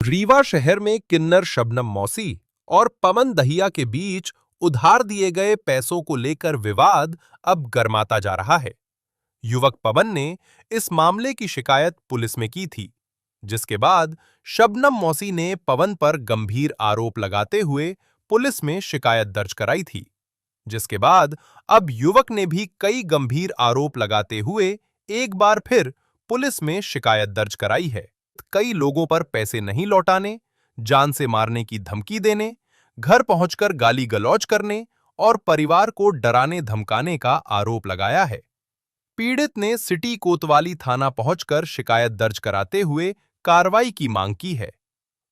रीवा शहर में किन्नर शबनम मौसी और पवन दहिया के बीच उधार दिए गए पैसों को लेकर विवाद अब गर्माता जा रहा है। युवक पवन ने इस मामले की शिकायत पुलिस में की थी, जिसके बाद शबनम मौसी ने पवन पर गंभीर आरोप लगाते हुए पुलिस में शिकायत दर्ज कराई थी, जिसके बाद अब युवक ने भी कई गंभीर आरोप लगाते हुए एक बार फिर पुलिस में शिकायत दर्ज कराई है। कई लोगों पर पैसे नहीं लौटाने, जान से मारने की धमकी देने, घर पहुंचकर गाली गलौज करने और परिवार को डराने धमकाने का आरोप लगाया है। पीड़ित ने सिटी कोतवाली थाना पहुंचकर शिकायत दर्ज कराते हुए कार्रवाई की मांग की है।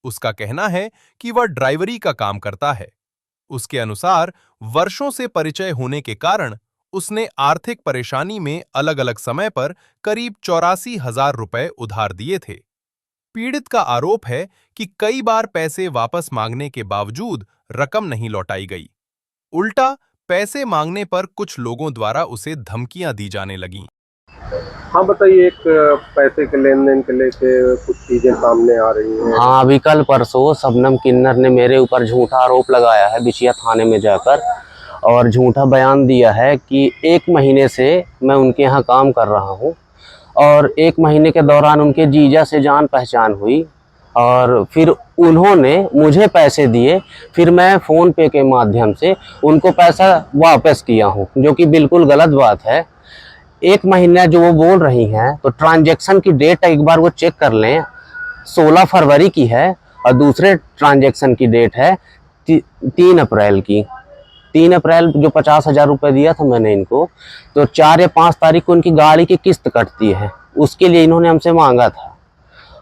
उसका कहना है कि वह ड्राइवरी का काम करता है। उसके अनुसार वर्षों से परिचय होने के कारण उसने आर्थिक परेशानी में अलग अलग समय पर करीब 84,000 रुपए उधार दिए थे। पीड़ित का आरोप है कि कई बार पैसे वापस मांगने के बावजूद रकम नहीं लौटाई गई। उल्टा पैसे मांगने पर कुछ लोगों द्वारा उसे धमकियां दी जाने लगीं। हाँ बताइए, एक पैसे के लेन देन के लेके कुछ चीजें सामने आ रही हैं। हाँ, अभी कल परसों शबनम किन्नर ने मेरे ऊपर झूठा आरोप लगाया है बिछिया थाने में जाकर, और झूठा बयान दिया है कि 1 महीने से मैं उनके यहाँ काम कर रहा हूँ और 1 महीने के दौरान उनके जीजा से जान पहचान हुई और फिर उन्होंने मुझे पैसे दिए। फिर मैं फ़ोन पे के माध्यम से उनको पैसा वापस किया हूँ, जो कि बिल्कुल गलत बात है। 1 महीना जो वो बोल रही हैं, तो ट्रांजैक्शन की डेट एक बार वो चेक कर लें, 16 फरवरी की है और दूसरे ट्रांजैक्शन की डेट है 3 अप्रैल की। 3 अप्रैल जो 50,000 रुपये दिया था मैंने इनको, तो 4 या 5 तारीख को उनकी गाड़ी की किस्त कटती है, उसके लिए इन्होंने हमसे मांगा था।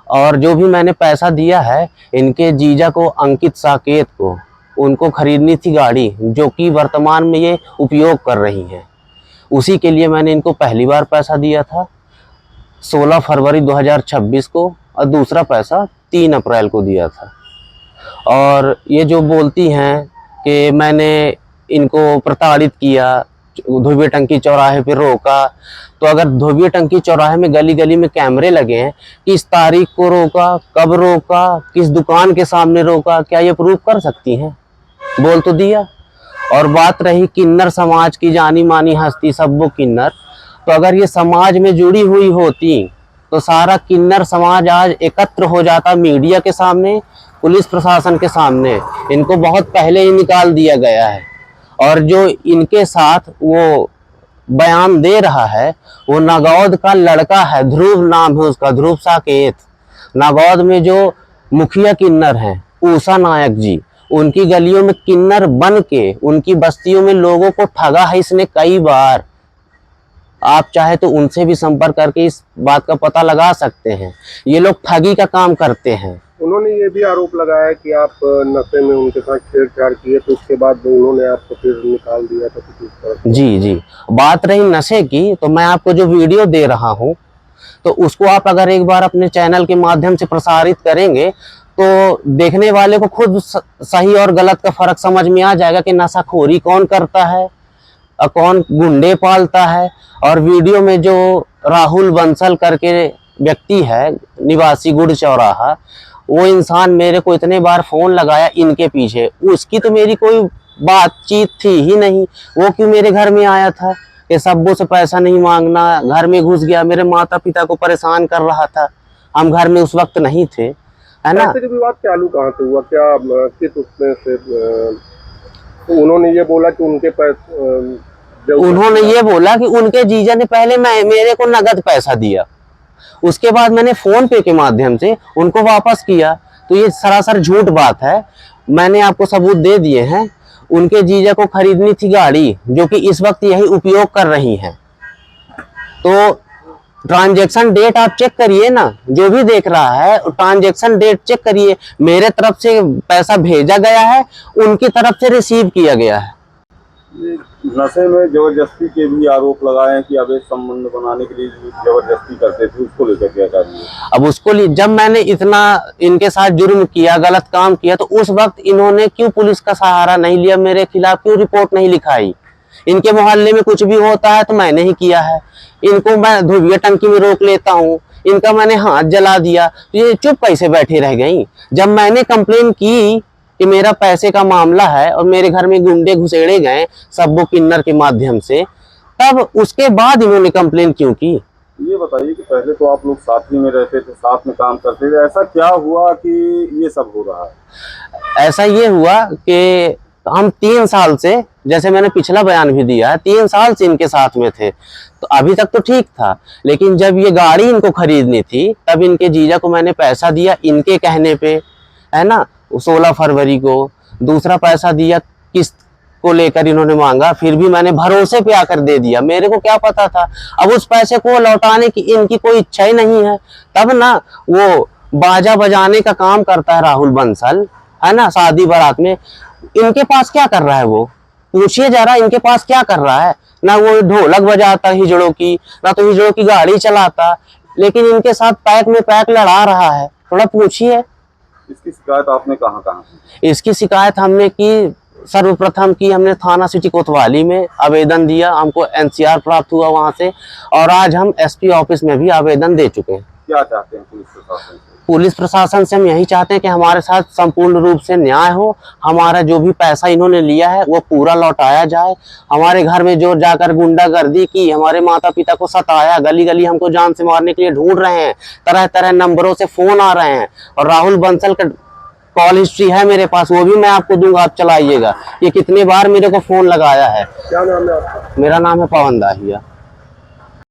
और जो भी मैंने पैसा दिया है इनके जीजा को, अंकित साकेत को, उनको खरीदनी थी गाड़ी, जो कि वर्तमान में ये उपयोग कर रही हैं। उसी के लिए मैंने इनको पहली बार पैसा दिया था 16 फरवरी 2026 को और दूसरा पैसा 3 अप्रैल को दिया था। और ये जो बोलती हैं कि मैंने इनको प्रताड़ित किया, धोबी टंकी चौराहे पे रोका, तो अगर धोबी टंकी चौराहे में गली गली में कैमरे लगे हैं, किस तारीख को रोका, कब रोका, किस दुकान के सामने रोका, क्या ये प्रूफ कर सकती हैं? बोल तो दिया। और बात रही किन्नर समाज की, जानी मानी हस्ती सब्बो किन्नर, तो अगर ये समाज में जुड़ी हुई होती तो सारा किन्नर समाज आज एकत्र हो जाता मीडिया के सामने, पुलिस प्रशासन के सामने। इनको बहुत पहले ही निकाल दिया गया है। और जो इनके साथ वो बयान दे रहा है वो नागौद का लड़का है, ध्रुव नाम है उसका, ध्रुव साकेत। नागौद में जो मुखिया किन्नर हैं उषा नायक जी, उनकी गलियों में किन्नर बन के उनकी बस्तियों में लोगों को ठगा है इसने कई बार। आप चाहे तो उनसे भी संपर्क करके इस बात का पता लगा सकते हैं। ये लोग ठगी का काम करते हैं। उन्होंने ये भी आरोप लगाया कि आप नशे में उनके साथ छेड़छाड़ किए, तो उसके बाद उन्होंने आपको फिर निकाल दिया था कुछ इस तरह। जी, बात रही नशे की, तो मैं आपको जो वीडियो दे रहा हूँ तो उसको आप अगर एक बार अपने चैनल के माध्यम से प्रसारित करेंगे तो देखने वाले को खुद सही और गलत का फर्क समझ में आ जाएगा कि नशाखोरी कौन करता है और कौन गुंडे पालता है। और वीडियो में जो राहुल बंसल करके व्यक्ति है, निवासी गुड़ चौराहा, वो इंसान मेरे को इतने बार फ़ोन लगाया इनके पीछे, उसकी तो मेरी कोई बातचीत थी ही नहीं। वो क्यों मेरे घर में आया था कि सब्बों से पैसा नहीं मांगना, घर में घुस गया, मेरे माता पिता को परेशान कर रहा था। हम घर में उस वक्त नहीं थे, है ना। पैसे का विवाद चालू कहाँ से हुआ, क्या किस उसमें से? तो उन्होंने ये बोला कि उनके उन्होंने ये बोला कि उनके जीजा ने पहले मेरे को नगद पैसा दिया, उसके बाद मैंने फ़ोन पे के माध्यम से उनको वापस किया। तो ये सरासर झूठ बात है। मैंने आपको सबूत दे दिए हैं। उनके जीजा को खरीदनी थी गाड़ी, जो कि इस वक्त यही उपयोग कर रही हैं। तो ट्रांजैक्शन डेट आप चेक करिए ना, जो भी देख रहा है ट्रांजैक्शन डेट चेक करिए। मेरे तरफ से पैसा भेजा गया है, उनकी तरफ से रिसीव किया गया है। नशे में जबरदस्ती के भी आरोप लगाए हैं कि अवैध संबंध बनाने के लिए जबरदस्ती करते थे, उसको लेकर क्या करिए? अब उसको जब मैंने इतना इनके साथ जुर्म किया, गलत काम किया, तो उस वक्त इन्होंने क्यों पुलिस का सहारा नहीं लिया, मेरे खिलाफ क्यों रिपोर्ट नहीं लिखाई? इनके मोहल्ले में कुछ भी होता है तो मैंने ही किया है। इनको मैं धोबिया टंकी में रोक लेता हूँ, इनका मैंने हाथ जला दिया, तो ये चुप कैसे बैठे रह गई। जब मैंने कंप्लेन की कि मेरा पैसे का मामला है और मेरे घर में गुंडे घुसेड़े गए सब्बो किन्नर के माध्यम से, तब उसके बाद इन्होंने कंप्लेन क्यों की। ये बताइए कि पहले तो आप लोग साथ ही में रहते थे, साथ में काम करते थे, ऐसा क्या हुआ कि ये सब हो रहा है? ऐसा ये हुआ कि हम 3 साल से, जैसे मैंने पिछला बयान भी दिया है, 3 साल से इनके साथ में थे, तो अभी तक तो ठीक था। लेकिन जब ये गाड़ी इनको खरीदनी थी तब इनके जीजा को मैंने पैसा दिया इनके कहने पे, है ना, 16 फरवरी को। दूसरा पैसा दिया किस्त को लेकर इन्होंने मांगा, फिर भी मैंने भरोसे पे आकर दे दिया। मेरे को क्या पता था, अब उस पैसे को लौटाने की इनकी कोई इच्छा ही नहीं है। तब ना वो बाजा बजाने का काम करता है राहुल बंसल, है ना, शादी बारात में। इनके पास क्या कर रहा है वो, पूछिए जरा, इनके पास क्या कर रहा है। ना वो ढोलक बजाता हिजड़ों की, ना तो हिजड़ों की गाड़ी चलाता, लेकिन इनके साथ पैक में पैक लड़ा रहा है। थोड़ा पूछिए। इसकी शिकायत आपने कहाँ कहाँ की? इसकी शिकायत हमने की, सर्वप्रथम की हमने थाना सिटी कोतवाली में आवेदन दिया, हमको एनसीआर प्राप्त हुआ वहां से, और आज हम एसपी ऑफिस में भी आवेदन दे चुके हैं। क्या चाहते हैं पुलिस प्रशासन से? पुलिस प्रशासन से हम यही चाहते हैं कि हमारे साथ संपूर्ण रूप से न्याय हो, हमारा जो भी पैसा इन्होंने लिया है वो पूरा लौटाया जाए। हमारे घर में जो जाकर गुंडागर्दी की, हमारे माता पिता को सताया, गली गली हमको जान से मारने के लिए ढूंढ रहे हैं, तरह तरह नंबरों से फोन आ रहे हैं, और राहुल बंसल का कॉल हिस्ट्री है मेरे पास, वो भी मैं आपको दूंगा, आप चलाइएगा। ये कितने बार मेरे को फोन लगाया है। क्या नाम है आपका? मेरा नाम है पवन दाहिया।